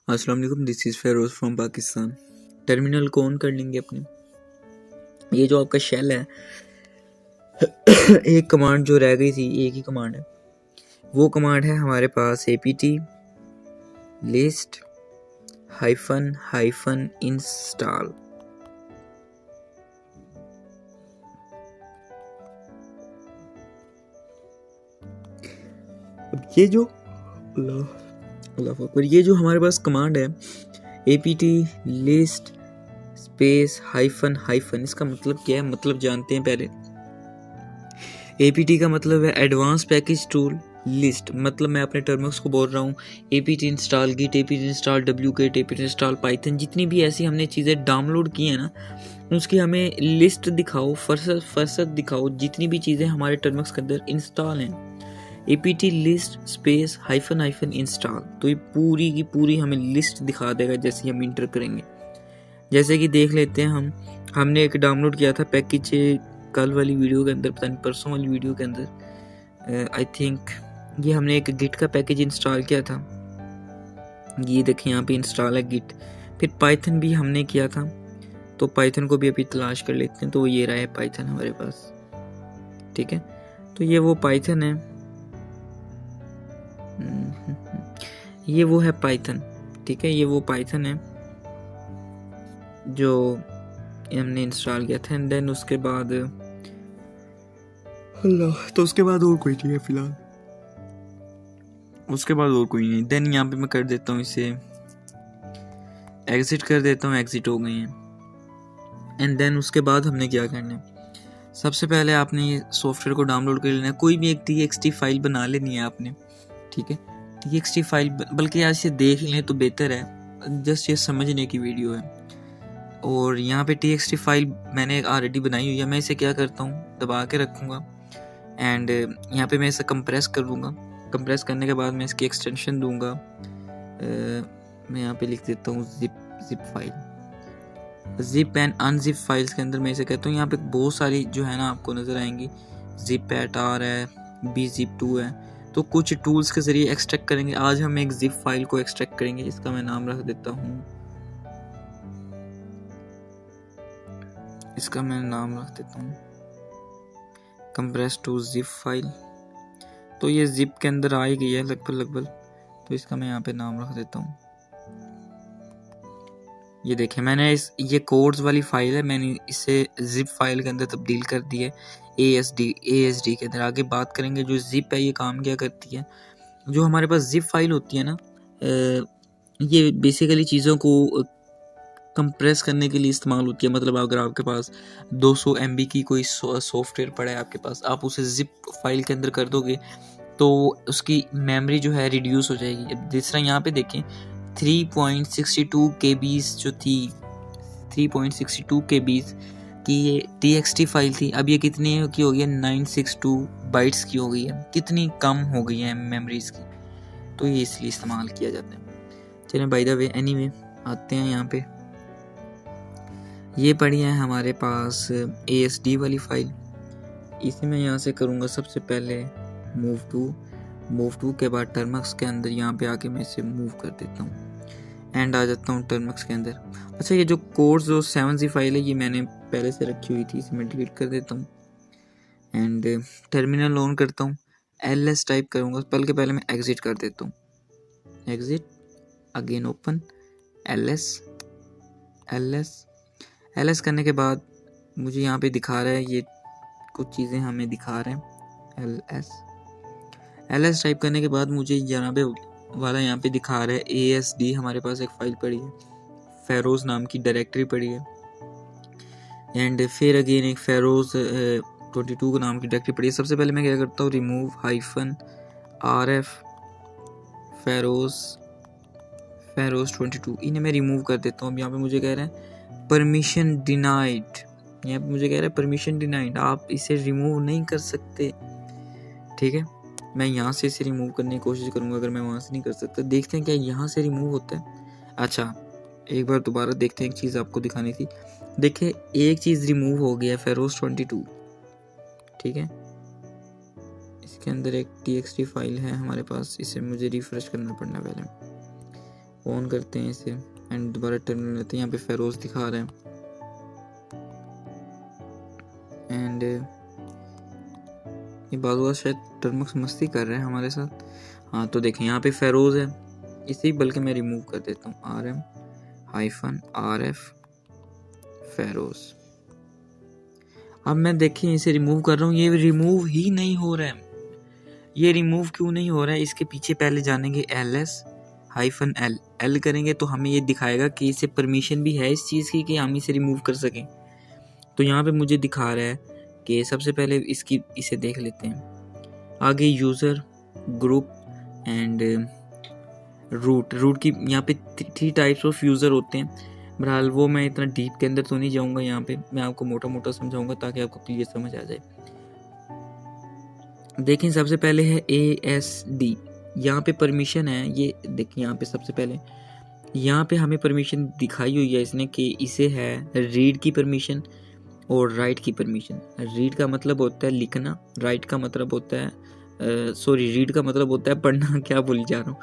अस्सलाम वालेकुम, this is Feroz from Pakistan. Terminal को ऑन कर लेंगे अपने। ये जो आपका शेल है एक कमांड जो रह गई थी, एक ही कमांड है, वो कमांड है हमारे पास apt list हाइफन इंस्टॉल। ये जो अल्लाह अकबर, ये जो हमारे पास कमांड है apt list स्पेस हाइफन, इसका मतलब क्या है? मतलब जानते हैं पहले। APT का मतलब है एडवांस पैकेज टूल लिस्ट। मतलब मैं अपने टर्मिनल्स को बोल रहा हूँ APT install git, APT install wget, APT install Python, जितनी भी ऐसी हमने चीज़ें डाउनलोड की हैं ना, उसकी हमें लिस्ट दिखाओ, फरसत दिखाओ, जितनी भी चीज़ें हमारे टर्मिनल्स के अंदर इंस्टॉल हैं। APT list space hyphen install, तो ये पूरी की पूरी हमें लिस्ट दिखा देगा जैसे हम इंटर करेंगे। जैसे कि देख लेते हैं, हमने एक डाउनलोड किया था पैकेज कल वाली वीडियो के अंदर, पता नहीं परसों वाली वीडियो के अंदर, आई थिंक ये हमने एक गिट का पैकेज इंस्टॉल किया था। ये देखें यहाँ पे इंस्टॉल है गिट। फिर पाइथन भी हमने किया था, तो पाइथन को भी अभी तलाश कर लेते हैं। तो ये रहा है पाइथन हमारे पास, ठीक है। तो ये वो पाइथन है, ये वो है पाइथन, ठीक है। ये वो पाइथन है जो हमने इंस्टॉल किया था। एंड देन उसके बाद तो उसके बाद और कोई नहीं है फिलहाल, उसके बाद और कोई नहीं। देन यहाँ पे मैं कर देता हूँ इसे एग्जिट कर देता हूँ, एग्जिट हो गई हैं। एंड देन उसके बाद हमने क्या करना है, सबसे पहले आपने ये सॉफ्टवेयर को डाउनलोड कर लेना है। कोई भी एक txt फाइल बना लेनी है आपने, ठीक है। txt फाइल, बल्कि आज से देख लें तो बेहतर है, जस्ट ये समझने की वीडियो है। और यहाँ पे txt फाइल मैंने ऑलरेडी बनाई हुई है। मैं इसे क्या करता हूँ, दबा के रखूँगा एंड यहाँ पे मैं इसे कंप्रेस कर दूँगा। कंप्रेस करने के बाद मैं इसकी एक्सटेंशन दूँगा, मैं यहाँ पे लिख देता हूँ zip file. Zip and unzip files के अंदर मैं इसे कहता हूँ। यहाँ पे बहुत सारी जो है ना आपको नज़र आएंगी, जिप एट आर है, bzip2 है। तो कुछ टूल्स के ज़रिए एक्सट्रैक्ट करेंगे। आज हम एक जिप फाइल को एक्सट्रैक्ट करेंगे, इसका मैं नाम रख देता हूँ, इसका मैं नाम रख देता हूँ कंप्रेस टू जिप फाइल। तो ये जिप के अंदर आ ही गई है लगभग, तो इसका मैं यहाँ पे नाम रख देता हूँ। ये देखें, मैंने ये कोड्स वाली फाइल है, मैंने इसे जिप फाइल के अंदर तब्दील कर दी है ASD के अंदर। आगे बात करेंगे जो जिप है ये काम क्या करती है। जो हमारे पास जिप फाइल होती है ना, ये बेसिकली चीज़ों को कंप्रेस करने के लिए इस्तेमाल होती है। मतलब अगर आपके पास 200 MB की कोई सॉफ्टवेयर पड़ा है आपके पास, आप उसे जिप फाइल के अंदर कर दोगे तो उसकी मेमोरी जो है रिड्यूस हो जाएगी। अब जिस तरह यहाँ पे देखें 3.62 KB जो थी, 3.62 KB की ये txt फाइल थी, अब ये कितनी की हो गई है, 962 बाइट्स की हो गई है। कितनी कम हो गई है मेमोरीज की, तो ये इसलिए इस्तेमाल किया जाता है। चलें, बाय द वे एनीवे आते हैं यहाँ पे। ये पड़ी है हमारे पास ASD वाली फाइल। इसे मैं यहाँ से करूँगा सबसे पहले मूव टू के बाद टर्मक्स के अंदर यहाँ पे आके मैं इसे मूव कर देता हूँ एंड आ जाता हूँ टर्मक्स के अंदर। अच्छा, ये जो कोर्स जो 7G फाइल है ये मैंने पहले से रखी हुई थी, इसे मैं डिलीट कर देता हूँ एंड टर्मिनल ऑन करता हूँ। ls टाइप करूँगा, बल्कि पहले मैं एग्जिट कर देता हूँ, एग्जिट अगेन ओपन ls करने के बाद मुझे यहाँ पे दिखा रहा है, ये कुछ चीज़ें हमें दिखा रहे हैं। ls टाइप करने के बाद मुझे यहाँ पे वाला यहाँ पे दिखा रहा है ASD। हमारे पास एक फ़ाइल पड़ी है, फेरोज़ नाम की डायरेक्टरी पड़ी है एंड फिर अगेन एक फेरोज़ 22 नाम की डायरेक्टरी पड़ी है। सबसे पहले मैं क्या करता हूँ, रिमूव -rf फेरोज़ 22, इन्हें मैं रिमूव कर देता हूँ। अब यहाँ पे मुझे कह रहे हैं परमिशन डिनाइड, यहाँ पे मुझे कह रहा है परमिशन डिनाइड, आप इसे रिमूव नहीं कर सकते, ठीक है। मैं यहाँ से इसे रिमूव करने की कोशिश करूँगा, अगर मैं वहाँ से नहीं कर सकता। देखते हैं क्या यहाँ से रिमूव होता है। अच्छा, एक बार दोबारा देखते हैं, एक चीज़ आपको दिखानी थी। देखिए एक चीज़ रिमूव हो गया, फेरोज़ 22, ठीक है। इसके अंदर एक txt फाइल है हमारे पास, इसे मुझे रिफ्रेश करना पड़ना पहले। ऑन करते हैं इसे एंड दोबारा टर्मिनल लेते हैं। यहाँ पे फेरोज दिखा रहे हैं एंड ये बाजू शायद टर्मक्स मस्ती कर रहे हैं हमारे साथ। हाँ तो देखें यहाँ पे फेरोज है, इसे बल्कि मैं रिमूव कर देता हूँ, RM-RF फेरोज। अब मैं देखें इसे रिमूव कर रहा हूँ, ये रिमूव ही नहीं हो रहा है। ये रिमूव क्यों नहीं हो रहा है? इसके पीछे पहले जानेंगे LS-L, L करेंगे तो हमें ये दिखाएगा कि इसे परमिशन भी है इस चीज़ की कि हम इसे रिमूव कर सकें। तो यहाँ पे मुझे दिखा रहा है कि सबसे पहले इसे देख लेते हैं। आगे यूज़र, ग्रुप एंड रूट की यहाँ पे 3 टाइप्स ऑफ यूज़र होते हैं। बहरहाल वो मैं इतना डीप के अंदर तो नहीं जाऊँगा, यहाँ पे मैं आपको मोटा मोटा समझाऊंगा ताकि आपको क्लियर समझ आ जाए। देखें सबसे पहले है ASD, यहाँ पे परमिशन है, ये देखिए यहाँ पे सबसे पहले यहाँ पे हमें परमिशन दिखाई हुई है इसने कि इसे है रीड की परमिशन और राइट की परमिशन। रीड का मतलब होता है लिखना, राइट का मतलब होता है रीड का मतलब होता है पढ़ना क्या भूल जा रहा हूँ।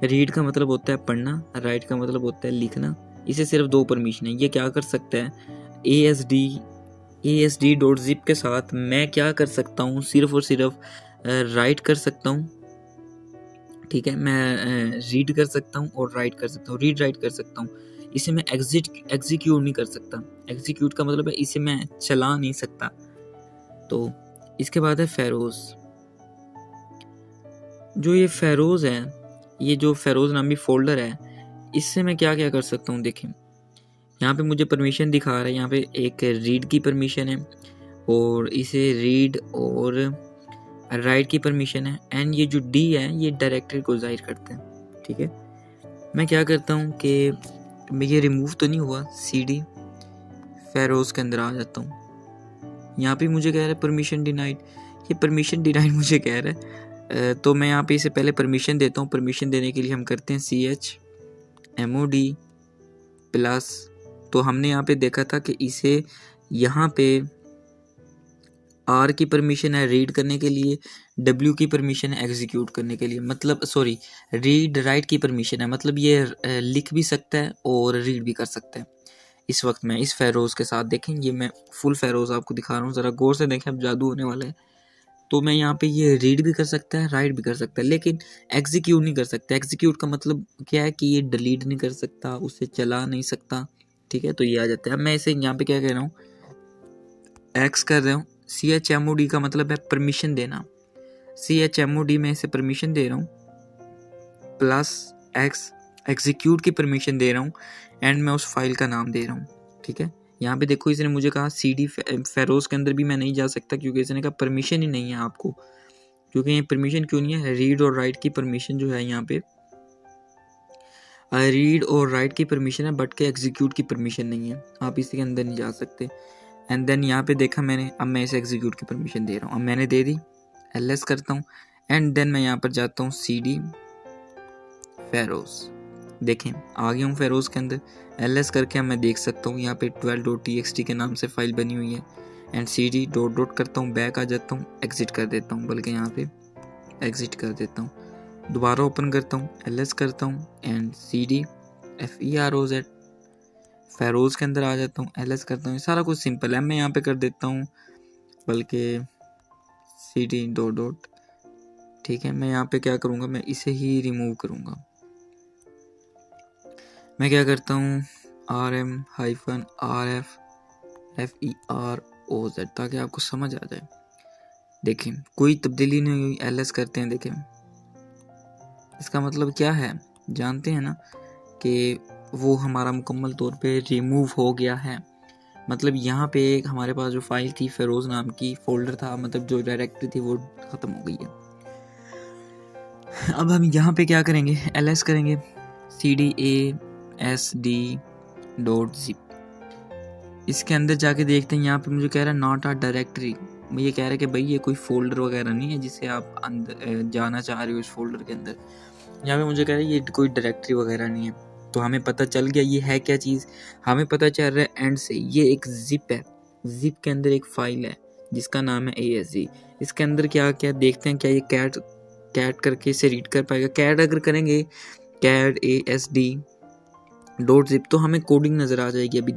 रीड का मतलब होता है पढ़ना, राइट का मतलब होता है लिखना। इसे सिर्फ 2 परमिशन है। ये क्या कर सकता है, ASD.zip के साथ मैं क्या कर सकता हूँ, सिर्फ और सिर्फ राइट कर सकता हूँ। ठीक है, मैं रीड कर सकता हूँ और राइट कर सकता हूँ, रीड राइट कर सकता हूँ। इसे मैं एग्जीक्यूट नहीं कर सकता। एग्जीक्यूट का मतलब है इसे मैं चला नहीं सकता। तो इसके बाद है फेरोज। जो ये फेरोज है, ये जो फेरोज नामी फोल्डर है, इससे मैं क्या क्या कर सकता हूँ। देखें यहाँ पे मुझे परमिशन दिखा रहा है, यहाँ पे एक रीड की परमिशन है और इसे रीड और राइट की परमिशन है एंड ये जो D है ये डायरेक्टरी को जाहिर करते हैं। ठीक है, मैं क्या करता हूँ कि ये रिमूव तो नहीं हुआ, CD फेरोज के अंदर आ जाता हूँ। यहाँ पे मुझे कह रहा है परमिशन डिनाइड, ये परमिशन डिनाइड मुझे कह रहा है। तो मैं यहाँ पे इसे पहले परमिशन देता हूँ। परमिशन देने के लिए हम करते हैं CHMOD+। तो हमने यहाँ पे देखा था कि इसे यहाँ पे R की परमिशन है रीड करने के लिए, W की परमिशन है एग्जीक्यूट करने के लिए, मतलब रीड राइट की परमिशन है, मतलब ये लिख भी सकता है और रीड भी कर सकता है। इस वक्त मैं इस फेरोज के साथ देखें, ये मैं फुल फेरोज आपको दिखा रहा हूँ, ज़रा गौर से देखें, अब जादू होने वाला है। तो मैं यहाँ पे ये रीड भी कर सकता है, राइट भी कर सकता है, लेकिन एग्जीक्यूट नहीं कर सकता। एग्जीक्यूट का मतलब क्या है कि ये डिलीट नहीं कर सकता, उसे चला नहीं सकता। ठीक है, तो ये आ जाता है। अब मैं इसे यहाँ पे क्या कह रहा हूँ, एक्स कर रहा हूँ। CHMOD का मतलब है परमिशन देना। CHMOD में इसे परमिशन दे रहा हूँ, +X एग्जीक्यूट की परमिशन दे रहा हूँ एंड मैं उस फाइल का नाम दे रहा हूँ। ठीक है, यहाँ पे देखो इसने मुझे कहा CD फेरोज के अंदर भी मैं नहीं जा सकता क्योंकि इसने कहा परमिशन ही नहीं है आपको। क्योंकि ये परमिशन क्यों नहीं है, रीड और राइट की परमिशन जो है यहाँ पे रीड और राइट की परमिशन है बट के एग्जीक्यूट की परमिशन नहीं है, आप इसी के अंदर नहीं जा सकते। एंड देन यहाँ पे देखा मैंने, अब मैं इसे एग्जीक्यूट की परमिशन दे रहा हूँ, अब मैंने दे दी, LS करता हूँ एंड देन मैं यहाँ पर जाता हूँ CD फेरोज। देखें आ गया हूँ फेरोज के अंदर, LS करके मैं देख सकता हूँ यहाँ पे 12.txt के नाम से फाइल बनी हुई है एंड CD डॉट करता हूँ, बैक आ जाता हूँ, एग्जिट कर देता हूँ, बल्कि यहाँ पे एग्जिट कर देता हूँ, दोबारा ओपन करता हूँ, LS करता हूँ एंड CD FEROZ फेरोज के अंदर आ जाता हूँ, LS करता हूँ। सारा कुछ सिंपल है, मैं यहाँ पे कर देता हूँ बल्कि CD डॉट। ठीक है, मैं यहाँ पे क्या करूँगा, मैं इसे ही रिमूव करूँगा। मैं क्या करता हूँ RM-RF FEROZ ताकि आपको समझ आ जाए। देखें कोई तब्दीली नहीं हुई, LS करते हैं। देखें इसका मतलब क्या है, जानते हैं ना कि वो हमारा मुकम्मल तौर पे रिमूव हो गया है। मतलब यहाँ पे एक हमारे पास जो फाइल थी फेरोज नाम की फोल्डर था, मतलब जो डायरेक्टरी थी वो ख़त्म हो गई है। अब हम यहाँ पे क्या करेंगे, LS करेंगे CDASD.zip। इसके अंदर जाके देखते हैं, यहाँ पे मुझे कह रहा है नॉट अ डायरेक्टरी। मुझे कह रहा है कि भाई ये कोई फोल्डर वगैरह नहीं है जिसे आप अंदर जाना चाह रहे हो इस फोल्डर के अंदर। यहाँ पे मुझे कह रहा है ये कोई डायरेक्टरी वगैरह नहीं है। तो हमें पता चल गया ये है क्या चीज़, हमें पता चल रहा है एंड से ये एक जिप है। जिप के अंदर एक फाइल है जिसका नाम है ASD। इसके अंदर क्या क्या देखते हैं, क्या ये कैट करके इसे रीड कर पाएगा। कैट अगर करेंगे कैड ASD डॉट जिप, तो हमें कोडिंग नज़र आ जाएगी। अभी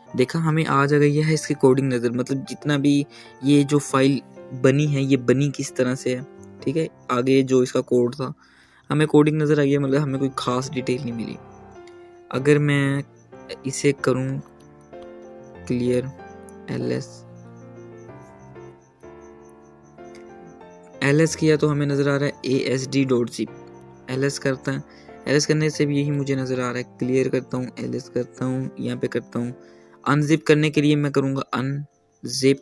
देखा हमें आ जा गई है इसकी कोडिंग नज़र, मतलब जितना भी ये जो फाइल बनी है ये बनी किस तरह से है, ठीक है। आगे जो इसका कोड था हमें कोडिंग नज़र आई है, मतलब हमें कोई ख़ास डिटेल नहीं मिली। अगर मैं इसे करूं क्लियर ls किया तो हमें नज़र आ रहा है ASD.zip। ls करता है, ls करने से भी यही मुझे नज़र आ रहा है। क्लियर करता हूँ, ls करता हूँ, यहाँ पे करता हूँ। अनजिप करने के लिए मैं करूँगा अनजिप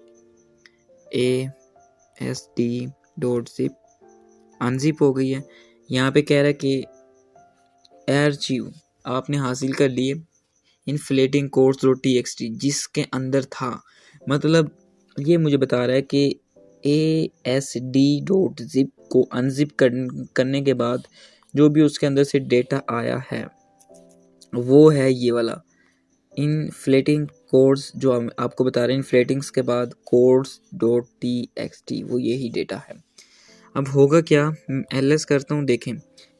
ASD.zip, अनजिप हो गई है। यहाँ पे कह रहा है कि आर्चिव आपने हासिल कर लिए इन्फ्लेटिंग कोड्स.txt जिसके अंदर था, मतलब ये मुझे बता रहा है कि ASD.zip को अनजिप करने के बाद जो भी उसके अंदर से डेटा आया है वो है ये वाला इन्फ्लेटिंग कोड्स, जो आपको बता रहे हैं इन्फ्लेटिंग्स के बाद कोड्स.txt, वो यही डेटा है। अब होगा क्या, ls करता हूँ। देखें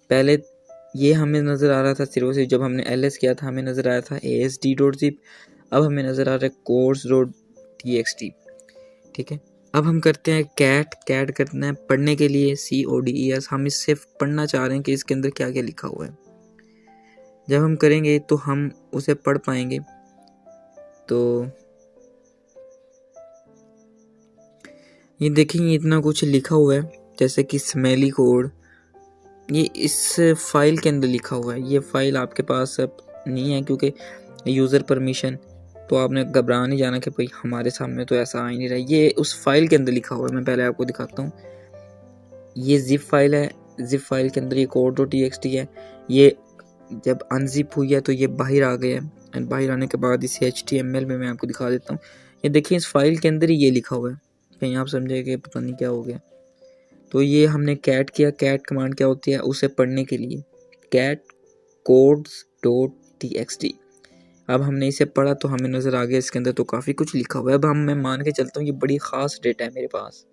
पहले ये हमें नज़र आ रहा था सिर्फ से, जब हमने ls किया था हमें नज़र आया था ASD.zip, अब हमें नज़र आ रहा है codes.txt, ठीक है। अब हम करते हैं कैट करना है पढ़ने के लिए CODES, हम इससे पढ़ना चाह रहे हैं कि इसके अंदर क्या क्या लिखा हुआ है। जब हम करेंगे तो हम उसे पढ़ पाएंगे। तो ये देखेंगे इतना कुछ लिखा हुआ है, जैसे कि स्मेली कोड, ये इस फाइल के अंदर लिखा हुआ है। ये फाइल आपके पास अब नहीं है क्योंकि यूज़र परमिशन, तो आपने घबरा नहीं जाना कि भाई हमारे सामने तो ऐसा आ ही नहीं रहा। ये उस फाइल के अंदर लिखा हुआ है, मैं पहले आपको दिखाता हूँ। ये जिप फाइल है, जिप फाइल के अंदर ये कोड.txt है। ये जब अनजिप हुई है तो ये बाहर आ गया है, एंड बाहर आने के बाद इसे HTML में मैं आपको दिखा देता हूँ। ये देखिए इस फाइल के अंदर ही ये लिखा हुआ है, कहीं आप समझे कि पता नहीं क्या हो गया। तो ये हमने कैट किया, कैट कमांड क्या होती है उसे पढ़ने के लिए, कैट codes.txt। अब हमने इसे पढ़ा तो हमें नज़र आ गया इसके अंदर तो काफ़ी कुछ लिखा हुआ है। अब मैं मान के चलता हूँ ये बड़ी ख़ास डेटा है मेरे पास,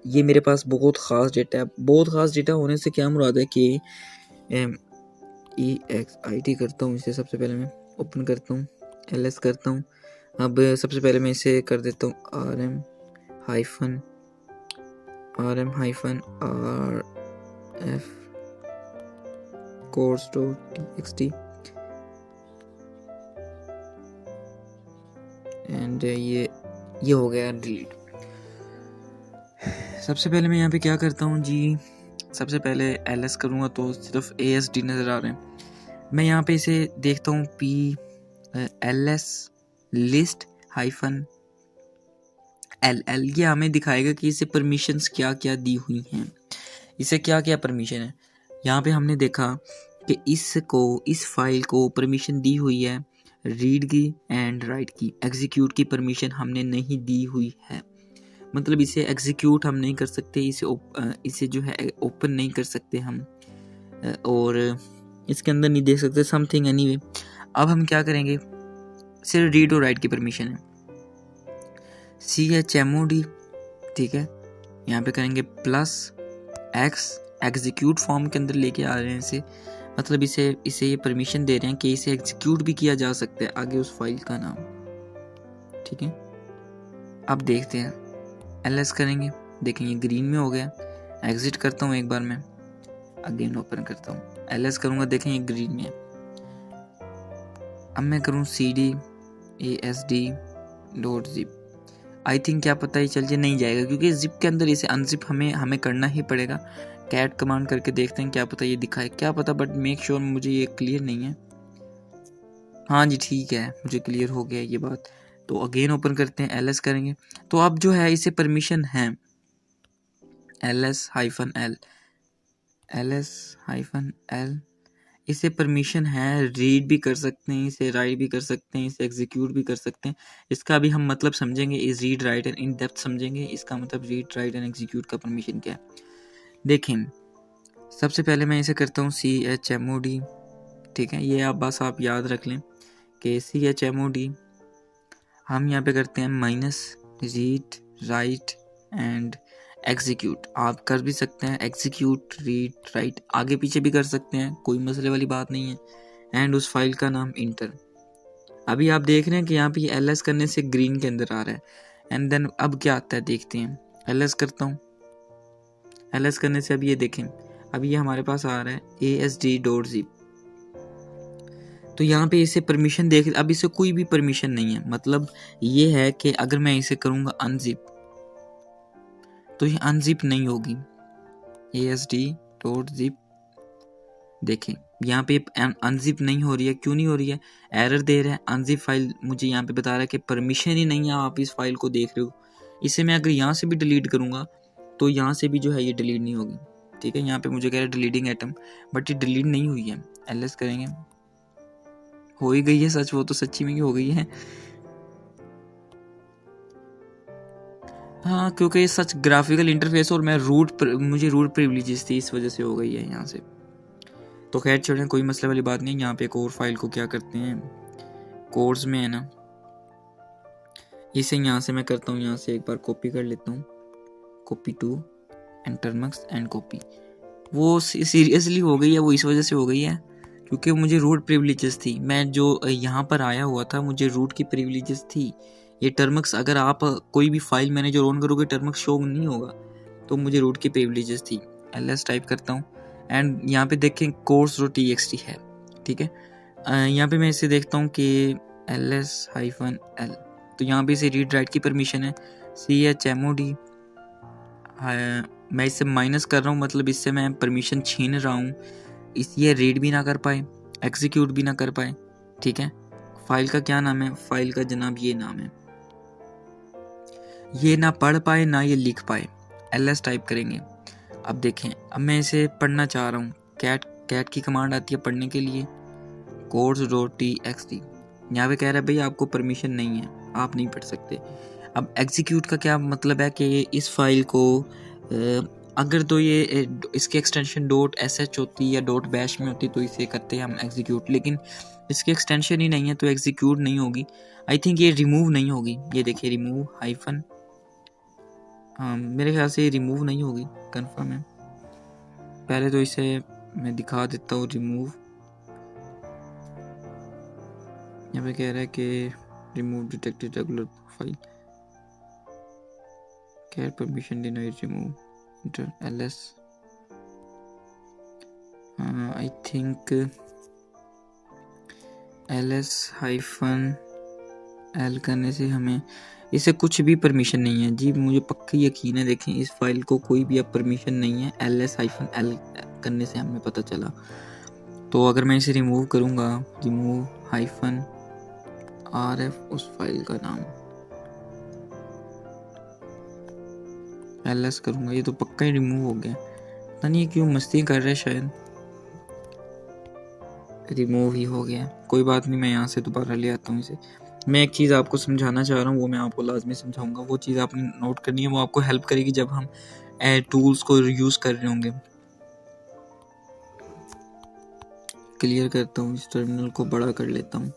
ये मेरे पास बहुत ख़ास डेटा है। बहुत ख़ास डेटा होने से क्या मुराद है कि EXIT करता हूँ इसे, सबसे पहले मैं ओपन करता हूँ, ls करता हूँ। अब सबसे पहले मैं इसे कर देता हूँ rm-rf course.txt एंड ये हो गया डिलीट। सबसे पहले मैं यहाँ पे क्या करता हूँ जी, सबसे पहले ls करूँगा तो सिर्फ ASD नज़र आ रहे हैं। मैं यहाँ पे इसे देखता हूँ ls list -ll, ये हमें दिखाएगा कि इसे परमिशंस क्या क्या दी हुई हैं, इसे क्या क्या परमिशन है। यहाँ पे हमने देखा कि इस फाइल को परमिशन दी हुई है रीड की एंड राइट की, एग्जीक्यूट की परमिशन हमने नहीं दी हुई है, मतलब इसे एग्जीक्यूट हम नहीं कर सकते, इसे जो है ओपन नहीं कर सकते हम, और इसके अंदर नहीं देख सकते समथिंग एनीवे। अब हम क्या करेंगे, सिर्फ रीड और राइट की परमिशन है chmod, ठीक है। यहाँ पे करेंगे +x, एग्जीक्यूट फॉर्म के अंदर लेके आ रहे हैं इसे, मतलब इसे ये परमिशन दे रहे हैं कि इसे एग्जीक्यूट भी किया जा सकता है आगे उस फाइल का नाम, ठीक है। अब देखते हैं ls करेंगे, देखें ये ग्रीन में हो गया। एग्जिट करता हूँ एक बार, मैं अगेन ओपन करता हूँ, ls करूँगा, देखें ये ग्रीन में है। अब मैं करूँ cd ASD.zip, आई थिंक क्या पता ही चल जाए, नहीं जाएगा क्योंकि जिप के अंदर इसे अनजिप हमें करना ही पड़ेगा। कैट कमांड करके देखते हैं, क्या पता ये दिखाए, क्या पता, बट मेक श्योर मुझे ये क्लियर नहीं है। हाँ जी ठीक है, मुझे क्लियर हो गया ये बात। तो अगेन ओपन करते हैं, ls करेंगे तो अब जो है इसे परमिशन है ls-l, इसे परमिशन है रीड भी कर सकते हैं, इसे राइट भी कर सकते हैं, इसे एग्जीक्यूट भी कर सकते हैं। इसका भी हम मतलब समझेंगे, इस read write and in depth समझेंगे इसका मतलब रीड राइट एंड एग्जीक्यूट का परमिशन क्या है। देखें सबसे पहले मैं इसे करता हूँ chmod, ठीक है। ये बस आप याद रख लें कि chmod हम यहाँ पे करते हैं -रीड राइट एंड एग्जीक्यूट आप कर भी सकते हैं, एग्जीक्यूट रीड राइट आगे पीछे भी कर सकते हैं, कोई मसले वाली बात नहीं है। एंड उस फाइल का नाम इंटर। अभी आप देख रहे हैं कि यहाँ पे ls करने से ग्रीन के अंदर आ रहा है। एंड देन अब क्या आता है देखते हैं, ls करता हूँ। ls करने से अब ये देखें, अभी ये हमारे पास आ रहा है asd.zip। तो यहाँ पे इसे परमिशन देख, अब इसे कोई भी परमिशन नहीं है, मतलब ये है कि अगर मैं इसे करूँगा अनजिप तो ये अनजिप नहीं होगी। asd.zip देखें यहाँ पे अनजिप नहीं हो रही है, क्यों नहीं हो रही है, एरर दे रहा है। अनजिप फाइल मुझे यहाँ पे बता रहा है कि परमिशन ही नहीं है, आप इस फाइल को देख रहे हो। इसे मैं अगर यहाँ से भी डिलीट करूँगा तो यहाँ से भी जो है ये डिलीट नहीं होगी। ठीक है, यहाँ पे मुझे कह रहा है डिलीटिंग आइटम, बट ये डिलीट नहीं हुई है। ls करेंगे, हो ही गई है सच, वो तो सच्ची में ही हो गई है। हाँ, क्योंकि ये सच ग्राफिकल इंटरफेस और मैं मुझे रूट प्रिविलेजेस थी, इस वजह से हो गई है यहाँ से। तो खैर छोड़ें, कोई मसले वाली बात नहीं। यहाँ पे एक और फाइल को क्या करते हैं, कोर्स में है ना, इसे यहाँ से मैं करता हूँ, यहाँ से एक बार कॉपी कर लेता हूँ, कॉपी टू एंटरमक्स एंड कॉपी। वो सीरियसली हो गई है, वो इस वजह से हो गई है क्योंकि मुझे रूट प्रिविलेजेस थी। मैं जो यहाँ पर आया हुआ था मुझे रूट की प्रिविलेजेस थी। ये टर्मक्स अगर आप कोई भी फाइल मैनेजर ऑन करोगे टर्मक्स शो नहीं होगा, तो मुझे रूट की प्रिविलेजेस थी। ls टाइप करता हूँ एंड यहाँ पे देखें course.txt है। ठीक है, यहाँ पे मैं इसे देखता हूँ कि ls-l, तो यहाँ पे इसे रीड राइट की परमिशन है, chmod। मैं इससे माइनस कर रहा हूँ, मतलब इससे मैं परमिशन छीन रहा हूँ, इसलिए रीड भी ना कर पाए, एग्जीक्यूट भी ना कर पाए। ठीक है, फाइल का क्या नाम है, फाइल का जनाब ये नाम है, ये ना पढ़ पाए ना ये लिख पाए। ls टाइप करेंगे। अब देखें, अब मैं इसे पढ़ना चाह रहा हूँ, कैट की कमांड आती है पढ़ने के लिए, course.txt। यहाँ पे कह रहा है भाई आपको परमिशन नहीं है, आप नहीं पढ़ सकते। अब एग्जीक्यूट का क्या मतलब है कि इस फाइल को अगर तो ये इसकी एक्सटेंशन .sh होती या .bash में होती तो इसे करते हैं हम एग्जीक्यूट, लेकिन इसकी एक्सटेंशन ही नहीं है तो एग्जीक्यूट नहीं होगी। आई थिंक ये रिमूव नहीं होगी, ये देखिए रिमूव हाइफन, हाँ मेरे ख्याल से ये रिमूव नहीं होगी, कंफर्म है। पहले तो इसे मैं दिखा देता हूँ रिमूव। यहाँ पे कह रहा है कि remove detected regular profile, cat permission denied, remove inter ls। I think ls-l करने से हमें इसे कुछ भी परमिशन नहीं है जी, मुझे पक्का यकीन है। देखें इस फाइल को कोई भी अब परमिशन नहीं है, ls-l करने से हमें पता चला। तो अगर मैं इसे रिमूव करूँगा, रिमूव -rf उस फाइल का नाम, ls करूँगा, ये तो पक्का ही रिमूव हो गया। पता नहीं क्यों मस्ती कर रहे, शायद रिमूव ही हो गया। कोई बात नहीं, मैं यहाँ से दोबारा ले आता हूँ इसे। मैं एक चीज़ आपको समझाना चाह रहा हूँ, वो मैं आपको लाजमी समझाऊंगा, वो चीज़ आपने नोट करनी है, वो आपको हेल्प करेगी जब हम टूल्स को यूज़ कर रहे होंगे। क्लियर करता हूँ, इस टर्मिनल को बड़ा कर लेता हूँ।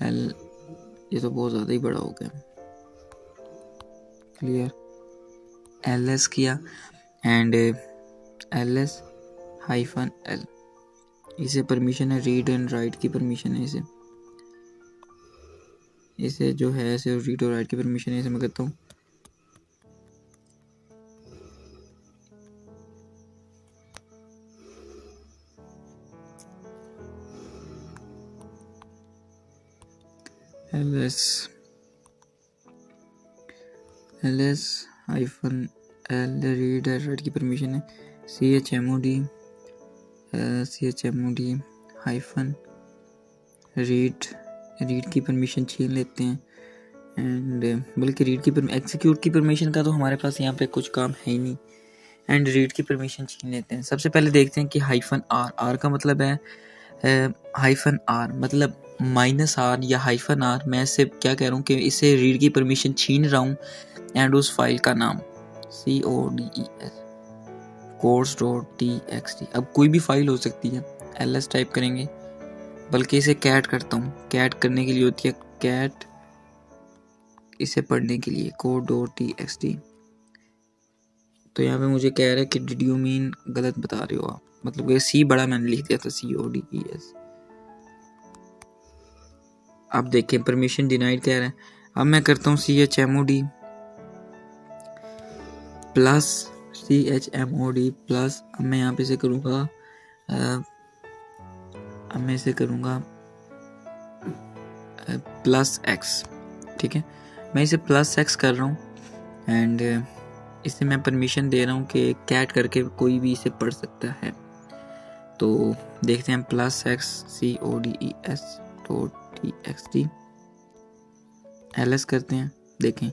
ये तो बहुत ज़्यादा ही बड़ा हो गया। क्लियर, ls किया एंड ls-l, इसे परमिशन है रीड एंड राइट की परमिशन है, इसे जो है इसे रीड और राइट की परमिशन है, इसे मैं करता हूँ ls-l रीड एंड राइट की परमिशन है, chmod हाइफन रीड की परमिशन छीन लेते हैं। एंड बल्कि रीड की एग्जीक्यूट की परमिशन का तो हमारे पास यहाँ पे कुछ काम है ही नहीं, एंड रीड की परमिशन छीन लेते हैं। सबसे पहले देखते हैं कि -r का मतलब है -r मतलब -r या -r। मैं इससे क्या कह रहा हूँ कि इसे रीड की परमिशन छीन रहा हूँ एंड उस फाइल का नाम course.txt। अब कोई भी फाइल हो सकती है, ls टाइप करेंगे, बल्कि इसे कैट करता हूँ, कैट करने के लिए होती है कैट, इसे पढ़ने के लिए course.txt तो यहाँ पे मुझे कह रहा है कि डिड यू मीन, गलत बता रहे हो आप, मतलब कि सी बड़ा मैंने लिख दिया था, CODES। अब देखिए परमिशन डिनाइड कह रहा है। अब मैं करता हूँ CHMOD प्लस अब मैं यहाँ पे से करूँगा, अब मैं इसे करूँगा +X, ठीक है। मैं इसे +X कर रहा हूँ एंड इसे मैं परमिशन दे रहा हूँ कि कैट करके कोई भी इसे पढ़ सकता है। तो देखते हैं +X CODES.TXT ls करते हैं। देखें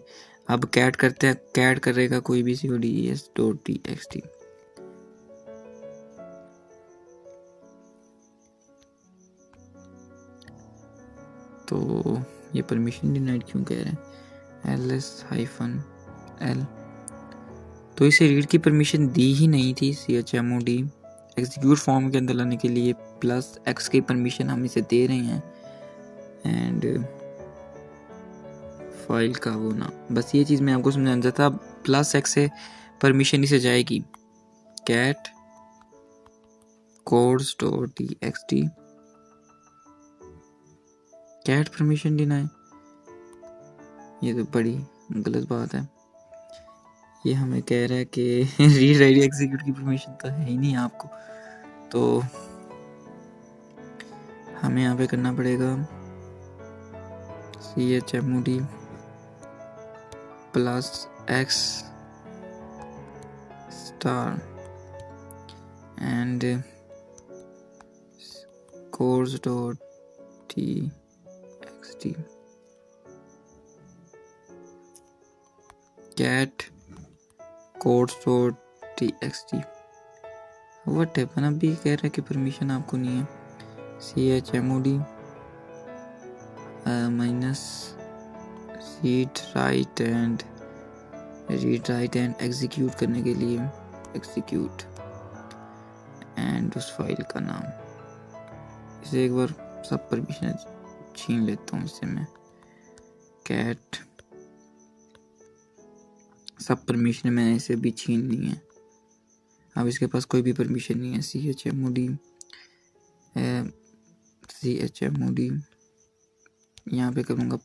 अब कैट करते हैं, कैट करेगा कोई भी CODES.TXT। तो ये परमिशन डिनाइड क्यों कह रहे हैं, ls-l, तो इसे रीड की परमिशन दी ही नहीं थी। CHMOD एग्जीक्यूट फॉर्म के अंदर लाने के लिए +X की परमिशन हम इसे दे रहे हैं एंड फाइल का वो ना, बस ये चीज़ मैं आपको समझाना था। +X से परमिशन इसे जाएगी cat codes.txt, cat permission deny, ये तो बड़ी गलत बात है। ये हमें कह रहा है कि रीड राइट एग्जीक्यूट की परमिशन तो है ही नहीं आपको, तो हमें यहाँ पे करना पड़ेगा CHMOD +X star and codes.txt cat codes.txt। What है ना, भी कह रहा है कि परमिशन आपको नहीं है। CHMOD -read write and execute करने के लिए एग्जीक्यूट एंड उस फाइल का नाम, इसे एक बार सब परमिशन छीन लेता हूँ इससे मैं, कैट सब परमिशन मैंने इसे भी छीन ली है। अब इसके पास कोई भी परमिशन नहीं है। CHMOD यहाँ पे करूँगा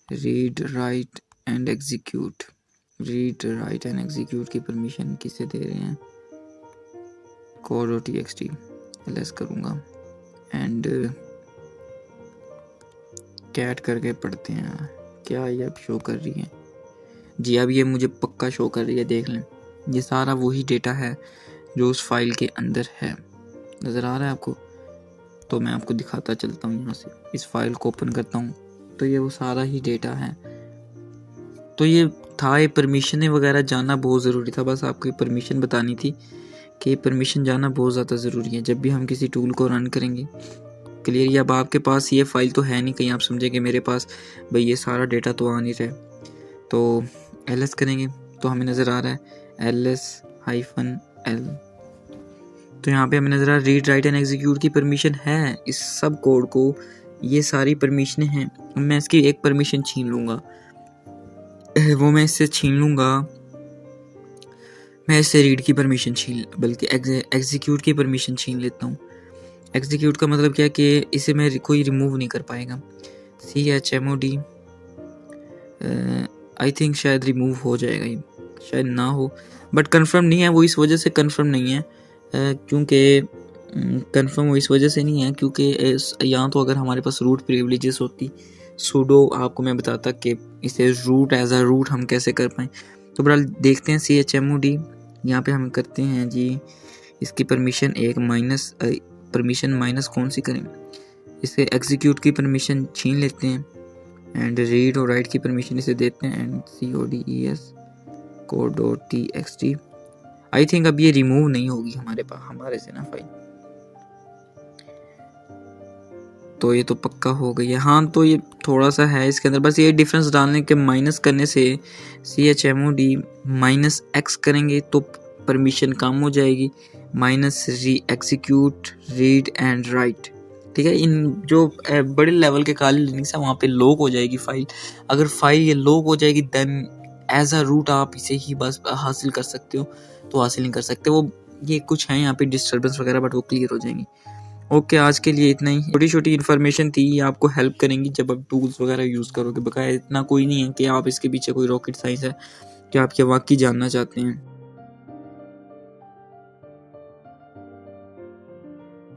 +read write and execute, read write and execute की परमिशन किसे दे रहे हैं, code.txt ls करूँगा एंड कैट करके पढ़ते हैं क्या ये अब शो कर रही है। जी अब ये मुझे पक्का शो कर रही है, देख लें ये सारा वही डेटा है जो उस फाइल के अंदर है, नज़र आ रहा है आपको। तो मैं आपको दिखाता चलता हूँ, यहाँ से इस फाइल को ओपन करता हूँ तो ये वो सारा ही डेटा है। तो ये था, ये परमिशन वगैरह जानना बहुत ज़रूरी था, बस आपको ये परमिशन बतानी थी कि परमिशन जानना बहुत ज़्यादा ज़रूरी है जब भी हम किसी टूल को रन करेंगे। क्लियर, अब आपके पास ये फाइल तो है नहीं, कहीं आप समझे कि मेरे पास भाई ये सारा डेटा तो आ नहीं रहा है, तो ls करेंगे तो हमें नज़र आ रहा है ls-l, तो यहाँ पे हमें नज़र आ रहा है रीड राइट एंड एग्जीक्यूट की परमिशन है इस सब कोड को, ये सारी परमिशनें हैं। मैं इसकी एक परमिशन छीन लूँगा, वो मैं इससे छीन लूँगा, मैं इससे रीड की परमिशन बल्कि एग्जीक्यूट की परमिशन छीन लेता हूँ। एग्जीक्यूट का मतलब क्या है कि इसे मैं कोई रिमूव नहीं कर पाएगा। CHMOD आई थिंक शायद रिमूव हो जाएगा, ये शायद ना हो, बट कंफर्म नहीं है। वो इस वजह से कंफर्म नहीं है क्योंकि कंफर्म वो इस वजह से नहीं है क्योंकि यहाँ तो अगर हमारे पास रूट प्रिविलेजेस होती, सूडो आपको मैं बताता कि इसे रूट एज अ रूट हम कैसे कर पाएँ। तो बहरहाल देखते हैं CHMOD यहाँ पे हम करते हैं जी, इसकी परमिशन एक परमिशन माइनस कौन सी करें, इसे एग्जीक्यूट की परमिशन छीन लेते हैं एंड रीड और राइट की परमिशन इसे देते हैं and CODES code.txt। I think अब ये रिमूव नहीं होगी हमारे से ना फाइल, तो ये तो पक्का हो गई है। हाँ तो ये थोड़ा सा है इसके अंदर, बस ये डिफरेंस डालने के माइनस करने से CHMOD -x करेंगे तो परमिशन कम हो जाएगी, -एग्जीक्यूट रीड एंड राइट, ठीक है। इन जो बड़े लेवल के काले लिनक्स है वहाँ पे लॉक हो जाएगी फाइल, अगर फाइल ये लॉक हो जाएगी देन एज अ रूट आप इसे ही बस हासिल कर सकते हो, तो हासिल नहीं कर सकते। वो ये कुछ है यहाँ पे डिस्टर्बेंस वगैरह, बट वो क्लियर हो जाएंगी। ओके, आज के लिए इतना ही। छोटी छोटी इन्फॉर्मेशन थी, ये आपको हेल्प करेंगी जब आप टूल्स वगैरह यूज़ करोगे। बकाया इतना कोई नहीं है कि आप इसके पीछे कोई रॉकेट साइंस है कि आप ये वाकई जानना चाहते हैं।